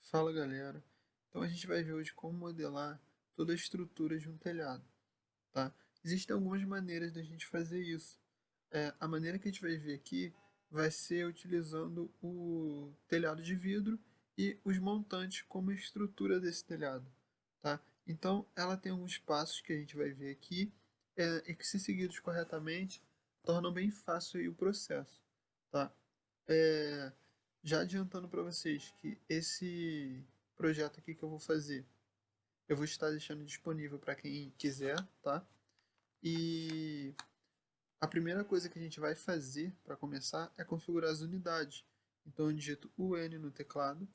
Fala galera, então a gente vai ver hoje como modelar toda a estrutura de um telhado, tá? Existem algumas maneiras da gente fazer isso. A maneira que a gente vai ver aqui vai ser utilizando o telhado de vidro e os montantes como estrutura desse telhado, tá? Então ela tem alguns passos que a gente vai ver aqui e que, se seguidos corretamente, tornam bem fácil aí o processo, tá? É, já adiantando para vocês que esse projeto aqui que eu vou fazer, eu vou estar deixando disponível para quem quiser, tá? E a primeira coisa que a gente vai fazer para começar é configurar as unidades. Então eu digito UN no teclado,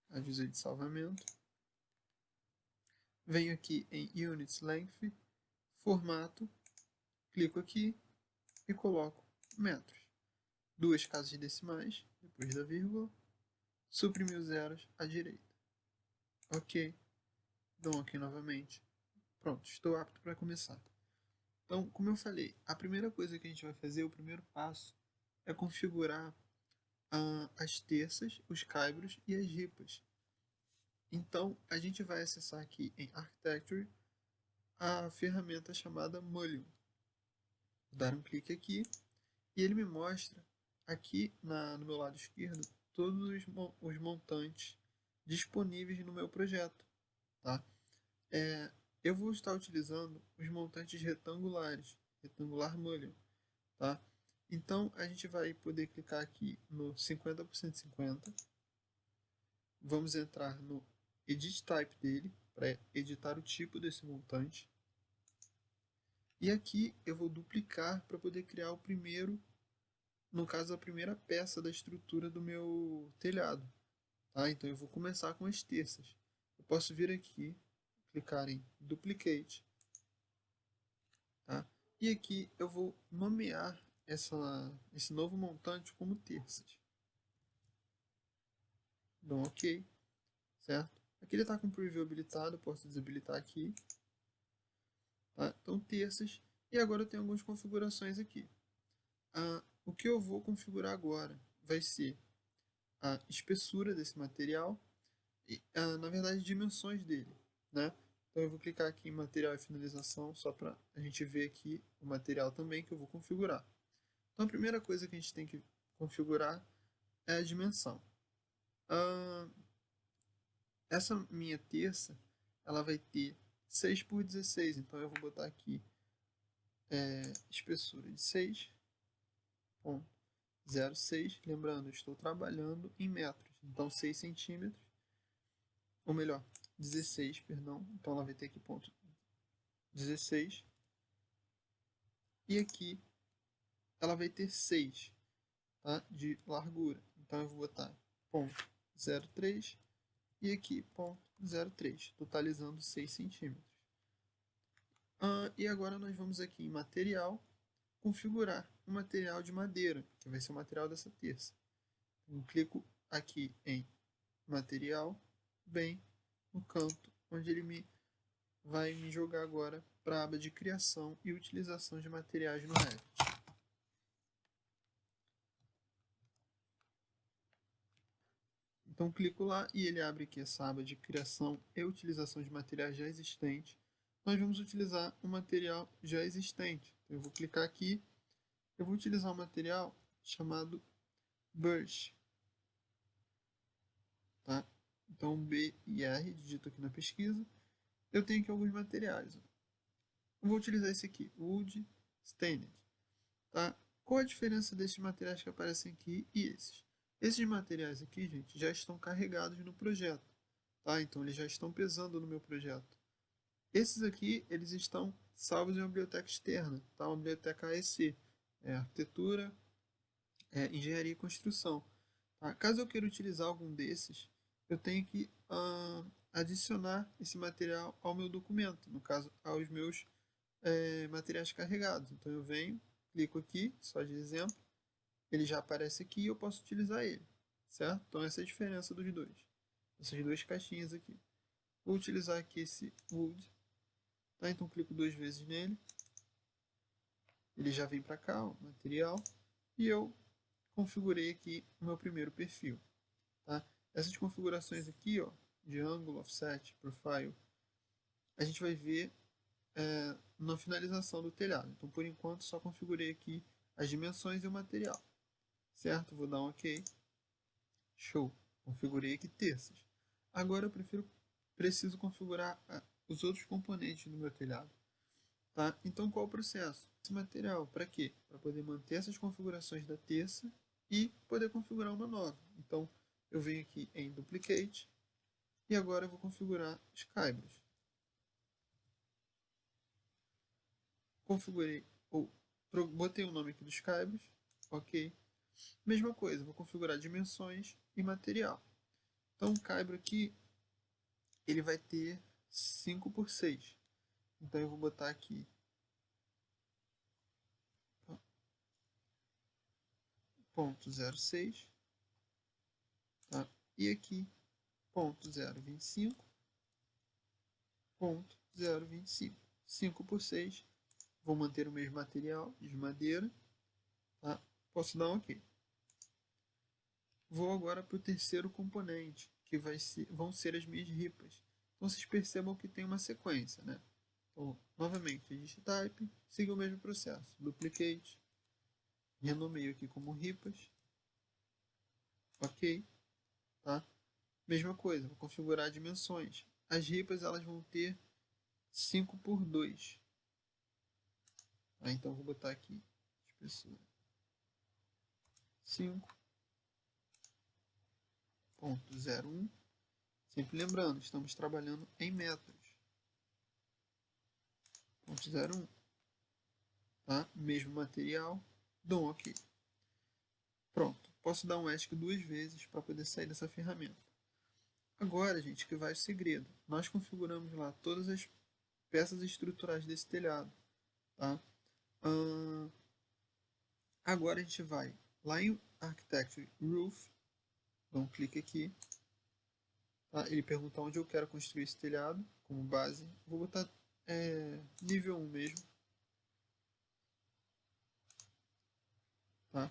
aviso de salvamento, venho aqui em Units Length, formato, clico aqui e coloco metros. Duas casas decimais, depois da vírgula, suprimir os zeros à direita. Ok, dou um ok novamente. Pronto, estou apto para começar. Então, como eu falei, a primeira coisa que a gente vai fazer, o primeiro passo, é configurar as terças, os caibros e as ripas. Então, a gente vai acessar aqui em Architecture a ferramenta chamada Mullion. Vou dar um clique aqui e ele me mostra aqui no meu lado esquerdo todos os montantes disponíveis no meu projeto. Tá? Eu vou estar utilizando os montantes retangulares, retangular Mullion. Tá? Então a gente vai poder clicar aqui no 50% 50. Vamos entrar no Edit Type dele para editar o tipo desse montante. E aqui eu vou duplicar para poder criar o primeiro, no caso a primeira peça da estrutura do meu telhado. Tá? Então eu vou começar com as terças. Eu posso vir aqui, clicar em Duplicate. Tá? E aqui eu vou nomear esse novo montante como terças. Dou um OK, certo? Aqui ele está com Preview habilitado, posso desabilitar aqui. Tá? Então terças. E agora eu tenho algumas configurações aqui. O que eu vou configurar agora vai ser a espessura desse material e, na verdade, dimensões dele, né? Então eu vou clicar aqui em material e finalização, só para a gente ver aqui o material também que eu vou configurar. Então a primeira coisa que a gente tem que configurar é a dimensão. Essa minha terça, ela vai ter 6 por 16, então eu vou botar aqui espessura de 6,06, lembrando, eu estou trabalhando em metros, então 6 centímetros, ou melhor, 16, perdão, então ela vai ter aqui ponto 16, e aqui ela vai ter 6, tá, de largura, então eu vou botar ponto 0,3 e aqui ponto 0,3, totalizando 6 centímetros. E agora nós vamos aqui em material, configurar o material de madeira, que vai ser o material dessa terça. Eu clico aqui em material, bem no canto, onde ele vai me jogar agora para a aba de criação e utilização de materiais no Revit. Então clico lá e ele abre aqui essa aba de criação e utilização de materiais já existentes. Nós vamos utilizar um material já existente. Então, eu vou clicar aqui, eu vou utilizar um material chamado Birch. Tá? Então B e R, digito aqui na pesquisa. Eu tenho aqui alguns materiais. Eu vou utilizar esse aqui, Wood Stained. Tá? Qual a diferença desses materiais que aparecem aqui e esses? Esses materiais aqui, gente, já estão carregados no projeto. Tá? Então eles já estão pesando no meu projeto. Esses aqui, eles estão salvos em uma biblioteca externa, tá? Uma biblioteca AEC, Arquitetura, Engenharia e Construção. Tá? Caso eu queira utilizar algum desses, eu tenho que adicionar esse material ao meu documento, no caso, aos meus materiais carregados. Então eu venho, clico aqui, só de exemplo, ele já aparece aqui e eu posso utilizar ele, certo? Então essa é a diferença dos dois, essas duas caixinhas aqui. Vou utilizar aqui esse Wood, tá? Então clico duas vezes nele, ele já vem para cá, o material, e eu configurei aqui o meu primeiro perfil. tá? Essas configurações aqui, ó, de ângulo, offset, profile, a gente vai ver na finalização do telhado. Então, por enquanto, só configurei aqui as dimensões e o material, certo? Vou dar um OK. Show. Configurei aqui terças. Agora eu preciso configurar os outros componentes do meu telhado. Tá? Então, qual o processo? Esse material, para quê? Para poder manter essas configurações da terça e poder configurar uma nova. Então, eu venho aqui em Duplicate e agora eu vou configurar os caibros. Configurei, ou botei o nome aqui dos caibros, ok. Mesma coisa, vou configurar dimensões e material. Então, o caibro aqui, ele vai ter 5 por 6. Então, eu vou botar aqui 0,06, tá? E aqui 0,025, 0,025. 5 por 6. Vou manter o mesmo material de madeira, tá? Posso dar um OK. Vou agora para o terceiro componente, que vão ser as minhas ripas. Então vocês percebam que tem uma sequência, né? Então, novamente, edit type, siga o mesmo processo. Duplicate, renomeio aqui como ripas, OK, tá? Mesma coisa, vou configurar dimensões. As ripas elas vão ter 5 por 2. Tá? Então vou botar aqui espessura 5,01. Sempre lembrando, estamos trabalhando em metros. 0,01. Tá? Mesmo material, dou um OK. Pronto. Posso dar um ESC 2 vezes para poder sair dessa ferramenta. Agora, gente, que vai o segredo. Nós configuramos lá todas as peças estruturais desse telhado. Tá? Agora a gente vai lá em Architecture Roof, dá um clique aqui. Tá? Ele pergunta onde eu quero construir esse telhado como base. Vou botar nível 1 mesmo. Tá?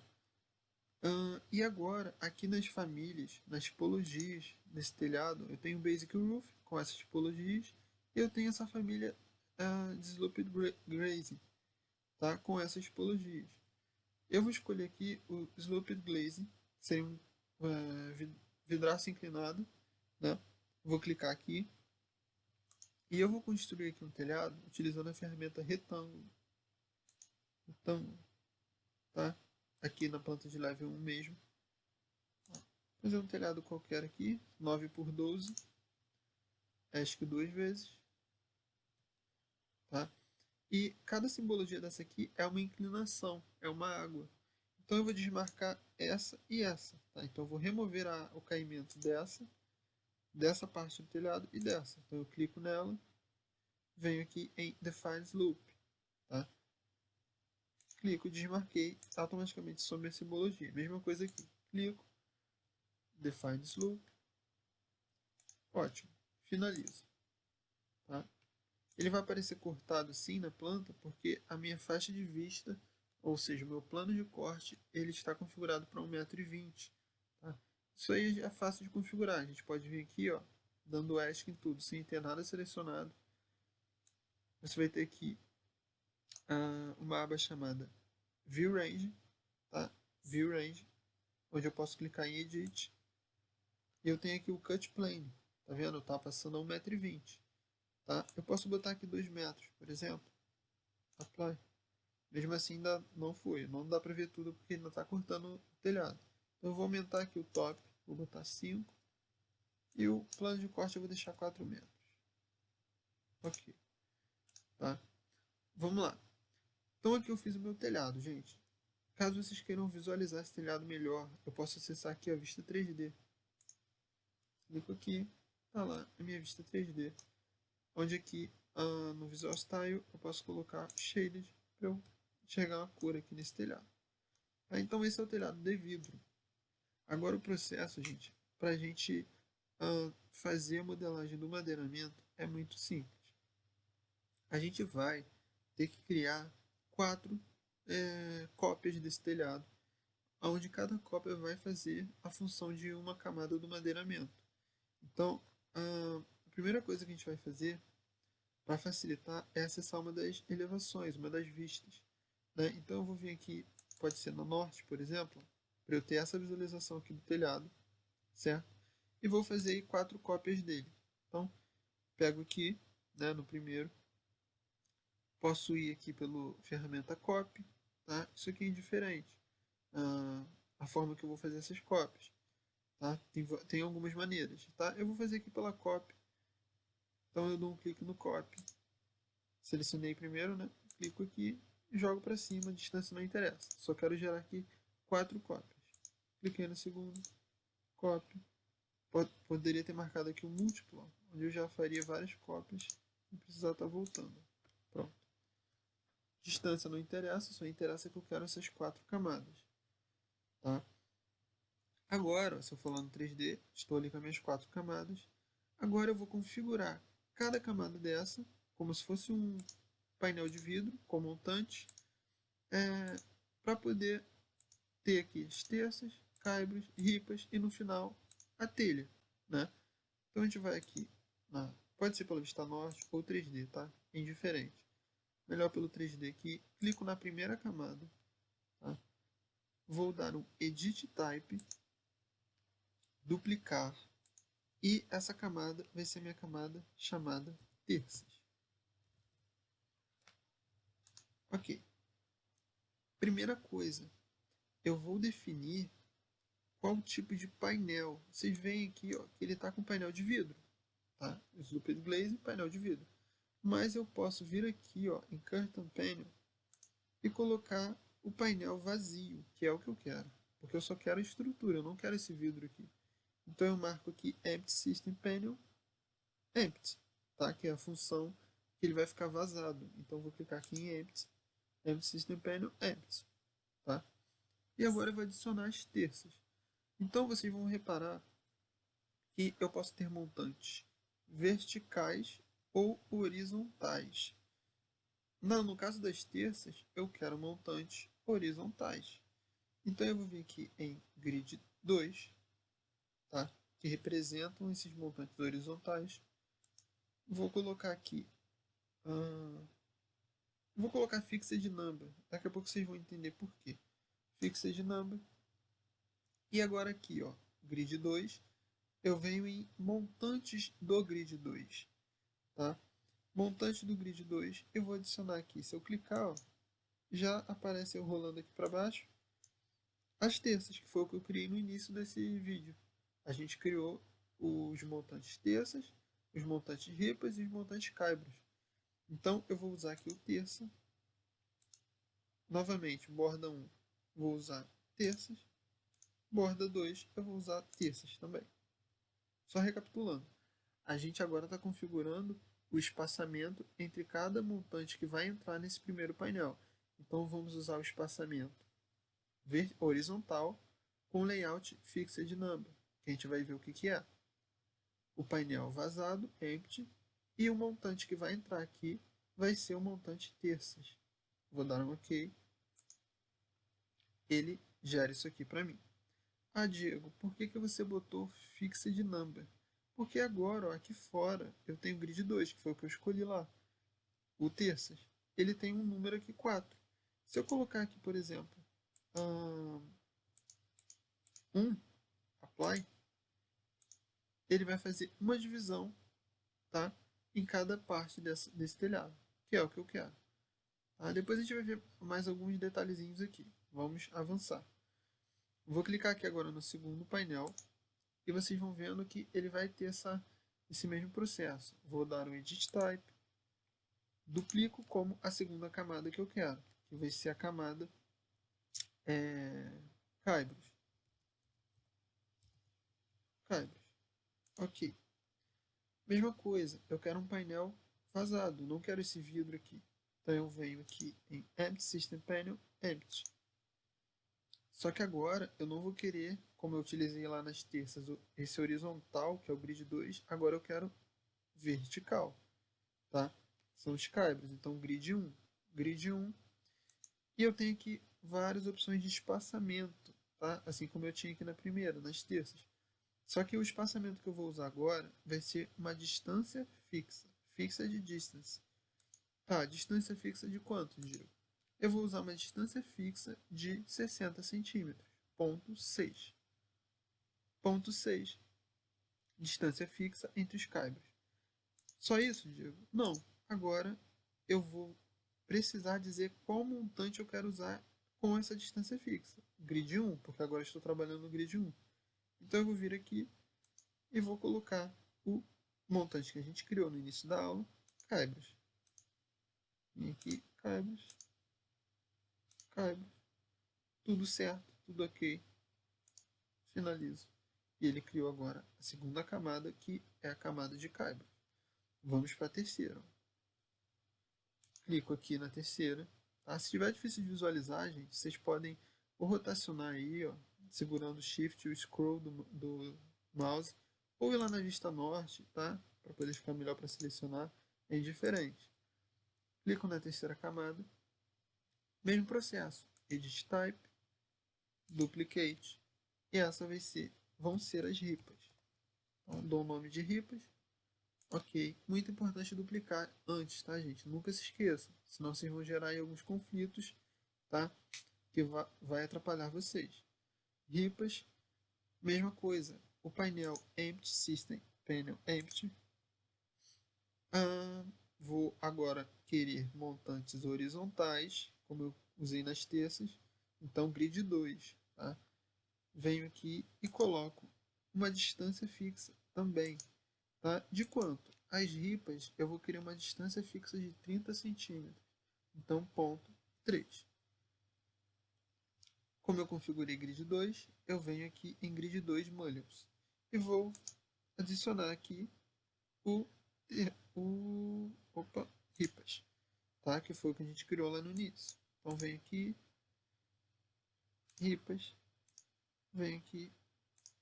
E agora, aqui nas famílias, nas tipologias desse telhado, eu tenho o Basic Roof com essas tipologias e eu tenho essa família de Sloped Glazing, tá? Com essas tipologias. Eu vou escolher aqui o Sloped Glazing, que seria um vidraço inclinado, né? Vou clicar aqui e eu vou construir aqui um telhado utilizando a ferramenta retângulo, tá? Aqui na planta de level 1 mesmo. Fazer um telhado qualquer aqui, 9 por 12, ESC 2 vezes, tá? E cada simbologia dessa aqui é uma inclinação, é uma água. Então eu vou desmarcar essa e essa, tá? Então eu vou remover o caimento dessa parte do telhado e dessa. Então eu clico nela, venho aqui em Define Slope, tá? Clico, desmarquei, automaticamente some a simbologia. Mesma coisa aqui, clico, Define Slope, ótimo, finalizo, tá? Ele vai aparecer cortado assim na planta porque a minha faixa de vista, ou seja, o meu plano de corte, ele está configurado para 1,20 m. Tá? Isso aí é fácil de configurar. A gente pode vir aqui, ó, dando ESC em tudo, sem ter nada selecionado. Você vai ter aqui uma aba chamada View Range, tá? View Range, onde eu posso clicar em Edit. E eu tenho aqui o Cut Plane, tá vendo? Tá passando a 1,20 m. Tá? Eu posso botar aqui 2 metros, por exemplo. Apply. Mesmo assim ainda não foi. Não dá para ver tudo porque ainda está cortando o telhado. Então eu vou aumentar aqui o top. Vou botar 5. E o plano de corte eu vou deixar 4 metros. Ok. Tá? Vamos lá. Então aqui eu fiz o meu telhado, gente. Caso vocês queiram visualizar esse telhado melhor, eu posso acessar aqui a vista 3D. Clico aqui. Tá lá a minha vista 3D. Onde aqui no Visual Style eu posso colocar Shaded para eu enxergar uma cor aqui nesse telhado. Então esse é o telhado de vidro. Agora o processo, gente, para a gente fazer a modelagem do madeiramento é muito simples. A gente vai ter que criar 4 cópias desse telhado, onde cada cópia vai fazer a função de uma camada do madeiramento. Então, a primeira coisa que a gente vai fazer para facilitar é acessar uma das elevações, uma das vistas, né? Então eu vou vir aqui, pode ser no norte, por exemplo, para eu ter essa visualização aqui do telhado, certo? E vou fazer aí 4 cópias dele. Então, pego aqui, né, no primeiro, posso ir aqui pela ferramenta copy, tá? Isso aqui é indiferente, a forma que eu vou fazer essas cópias, tá? Tem algumas maneiras, tá? Eu vou fazer aqui pela copy, então eu dou um clique no copy, selecionei primeiro, né? Clico aqui e jogo para cima, a distância não interessa, só quero gerar aqui 4 cópias. Cliquei no segundo, copy, poderia ter marcado aqui um múltiplo, onde eu já faria várias cópias e precisar estar voltando. Pronto. Distância não interessa, só interessa que eu quero essas 4 camadas. Tá? Agora, se eu for lá no 3D, estou ali com as minhas 4 camadas. Agora eu vou configurar cada camada dessa como se fosse um painel de vidro com montante, para poder ter aqui as terças, caibros, ripas e no final a telha. Né? Então a gente vai aqui, pode ser pela vista norte ou 3D, tá? Indiferente. Melhor pelo 3D aqui, clico na primeira camada, tá? Vou dar um Edit Type, duplicar, e essa camada vai ser minha camada chamada terças. Ok. Primeira coisa, eu vou definir qual tipo de painel. Vocês veem aqui, ó, que ele está com painel de vidro, tá? Slooped Glaze, painel de vidro. Mas eu posso vir aqui, ó, em Curtain Panel e colocar o painel vazio, que é o que eu quero. Porque eu só quero a estrutura, eu não quero esse vidro aqui. Então eu marco aqui Empty System Panel, Empty, tá? Que é a função que ele vai ficar vazado. Então eu vou clicar aqui em Empty, Empty System Panel, Empty, tá? E agora eu vou adicionar as terças. Então vocês vão reparar que eu posso ter montantes verticais ou horizontais. No caso das terças, eu quero montantes horizontais. Então eu vou vir aqui em Grid 2, tá? Que representam esses montantes horizontais. Vou colocar aqui, vou colocar Fixed Number. Daqui a pouco vocês vão entender por quê. Fixed Number. E agora aqui, ó, Grid 2, eu venho em montantes do Grid 2, tá? Montante do Grid 2, eu vou adicionar aqui. Se eu clicar, ó, já aparece eu rolando aqui para baixo as terças, que foi o que eu criei no início desse vídeo. A gente criou os montantes terças, os montantes ripas e os montantes caibros. Então eu vou usar aqui o terça. Novamente, borda 1, vou usar terças. Borda 2, eu vou usar terças também. Só recapitulando. A gente agora está configurando o espaçamento entre cada montante que vai entrar nesse primeiro painel. Então vamos usar o espaçamento horizontal com layout Fixed Number, que a gente vai ver o que é. O painel vazado, Empty, e o montante que vai entrar aqui vai ser o montante terças. Vou dar um OK. Ele gera isso aqui para mim. Ah, Diego, por que você botou Fixed Number? Porque agora, ó, aqui fora, eu tenho o grid 2, que foi o que eu escolhi lá. O terças. Ele tem um número aqui 4. Se eu colocar aqui, por exemplo, 1, Apply, ele vai fazer uma divisão, tá, em cada parte desse telhado, que é o que eu quero. Tá? Depois a gente vai ver mais alguns detalhezinhos aqui. Vamos avançar. Vou clicar aqui agora no segundo painel e vocês vão vendo que ele vai ter esse mesmo processo. Vou dar um Edit Type, duplico como a segunda camada que eu quero, que vai ser a camada caibros. Ok. Mesma coisa, eu quero um painel vazado, não quero esse vidro aqui. Então eu venho aqui em Empty System Panel, Empty. Só que agora eu não vou querer, como eu utilizei lá nas terças, esse horizontal, que é o grid 2, agora eu quero vertical, tá? São os caibros, então grid 1, e eu tenho aqui várias opções de espaçamento, tá? Assim como eu tinha aqui na primeira, nas terças. Só que o espaçamento que eu vou usar agora vai ser uma distância fixa. Fixa de distance. Tá, distância fixa de quanto, Diego? Eu vou usar uma distância fixa de 60 centímetros. Ponto 6. Ponto 6. Distância fixa entre os caibros. Só isso, Diego? Não. Agora eu vou precisar dizer qual montante eu quero usar com essa distância fixa. Grid 1, porque agora estou trabalhando no grid 1. Então eu vou vir aqui e vou colocar o montante que a gente criou no início da aula, caibros. Vem aqui, caibros, caibros. Tudo certo, tudo ok. Finalizo. E ele criou agora a segunda camada, que é a camada de caibros. Vamos para a terceira. Clico aqui na terceira. Tá? Se tiver difícil de visualizar, gente, vocês podem ou rotacionar aí, ó, segurando o Shift e o Scroll do mouse, ou ir lá na vista norte, tá? Para poder ficar melhor para selecionar. É indiferente. Clico na terceira camada. Mesmo processo. Edit Type, Duplicate. E essa vão ser as ripas. Então, dou o nome de ripas. Ok. Muito importante duplicar antes, tá, gente? Nunca se esqueça. Senão vocês vão gerar aí alguns conflitos, tá? Que vai atrapalhar vocês. Ripas, mesma coisa. O painel Empty System, Panel Empty. Vou agora querer montantes horizontais, como eu usei nas terças. Então, grid 2, tá? Venho aqui e coloco uma distância fixa também, tá? De quanto? As ripas, eu vou querer uma distância fixa de 30 centímetros. Então, ponto 3. Como eu configurei grid 2, eu venho aqui em grid 2 mullions e vou adicionar aqui ripas, tá? Que foi o que a gente criou lá no início. Então, venho aqui, ripas, venho aqui,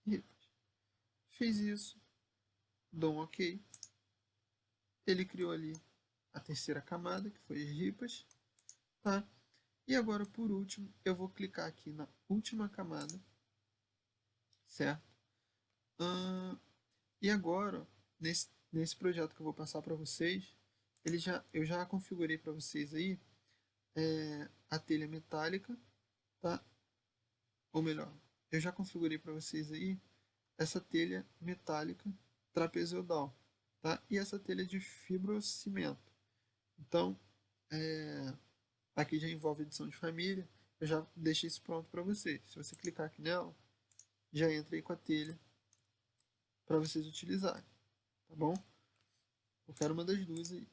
ripas. Fiz isso, dou um OK. Ele criou ali a terceira camada, que foi as ripas, tá? E agora, por último, eu vou clicar aqui na última camada, certo? E agora, nesse projeto que eu vou passar para vocês, eu já configurei para vocês aí a telha metálica, tá? Ou melhor, eu já configurei para vocês aí essa telha metálica trapezoidal, tá? E essa telha de fibrocimento. Então, aqui já envolve edição de família. Eu já deixei isso pronto para vocês. Se você clicar aqui nela, já entra aí com a telha para vocês utilizarem, tá bom? Eu quero uma das duas aí.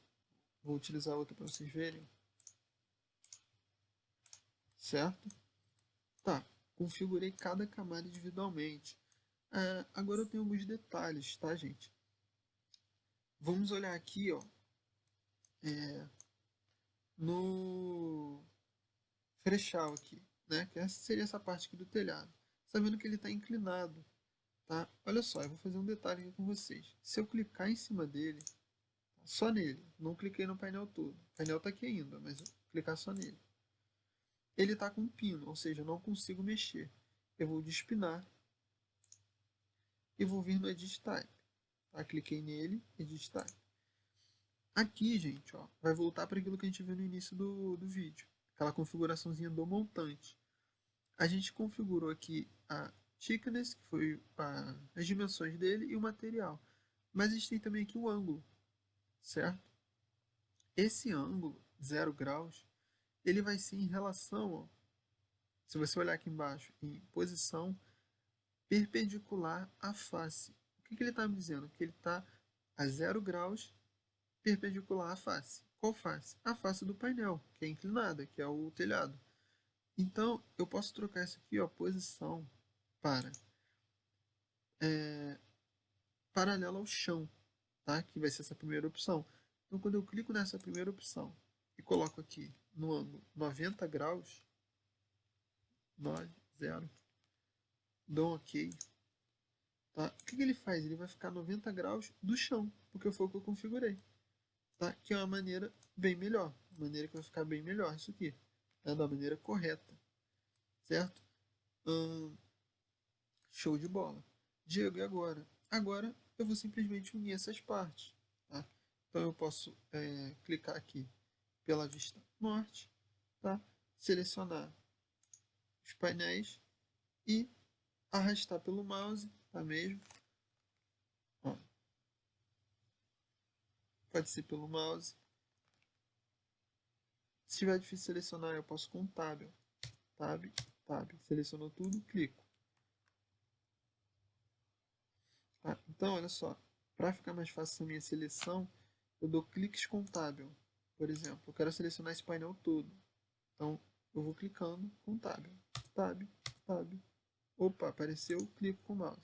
Vou utilizar a outra para vocês verem. Certo? Tá. Configurei cada camada individualmente. Agora eu tenho alguns detalhes, tá, gente? Vamos olhar aqui, ó, no frechal aqui, né? Que essa seria essa parte aqui do telhado. Sabendo que ele está inclinado, tá? Olha só, eu vou fazer um detalhe aqui com vocês. Se eu clicar em cima dele, só nele, não cliquei no painel todo. O painel está aqui ainda, mas eu vou clicar só nele. Ele está com um pino, ou seja, eu não consigo mexer. Eu vou despinar e vou vir no Edit Type. Tá? Cliquei nele, Edit Type. Aqui, gente, ó, vai voltar para aquilo que a gente viu no início do vídeo. Aquela configuraçãozinha do montante. A gente configurou aqui a thickness, que foi as dimensões dele, e o material. Mas a gente tem também aqui o ângulo, certo? Esse ângulo, 0 graus, ele vai ser em relação, ó, se você olhar aqui embaixo, em posição perpendicular à face. O que ele está me dizendo? Que ele está a 0 graus perpendicular à face. Qual face? A face do painel, que é inclinada, que é o telhado. Então, eu posso trocar isso aqui, ó, posição para paralela ao chão, tá? Que vai ser essa primeira opção. Então, quando eu clico nessa primeira opção e coloco aqui no ângulo 90 graus, 9, 0, dou um OK. Tá? O que ele faz? Ele vai ficar 90 graus do chão, porque foi o que eu configurei. Tá? Que é uma maneira bem melhor. Uma maneira que vai ficar bem melhor isso aqui. Tá? Da maneira correta. Certo? Show de bola. Diego, e agora? Agora eu vou simplesmente unir essas partes. Tá? Então eu posso clicar aqui pela vista norte, tá? Selecionar os painéis e arrastar pelo mouse, tá mesmo? Ó, pode ser pelo mouse. Se tiver difícil selecionar, eu posso com um tab. Tab, tab. Selecionou tudo, clico. Tá? Então, olha só. Para ficar mais fácil a minha seleção, eu dou cliques com tab. Por exemplo, eu quero selecionar esse painel todo. Então, eu vou clicando com tab. Tab, tab. Opa, apareceu, clico com o mouse.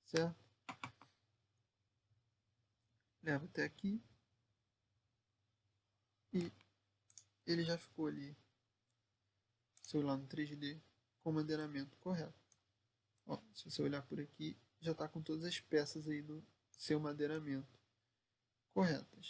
Certo? Levo até aqui. E ele já ficou ali, se eu olhar no 3D, com o madeiramento correto. Ó, se você olhar por aqui, já está com todas as peças aí do seu madeiramento corretas.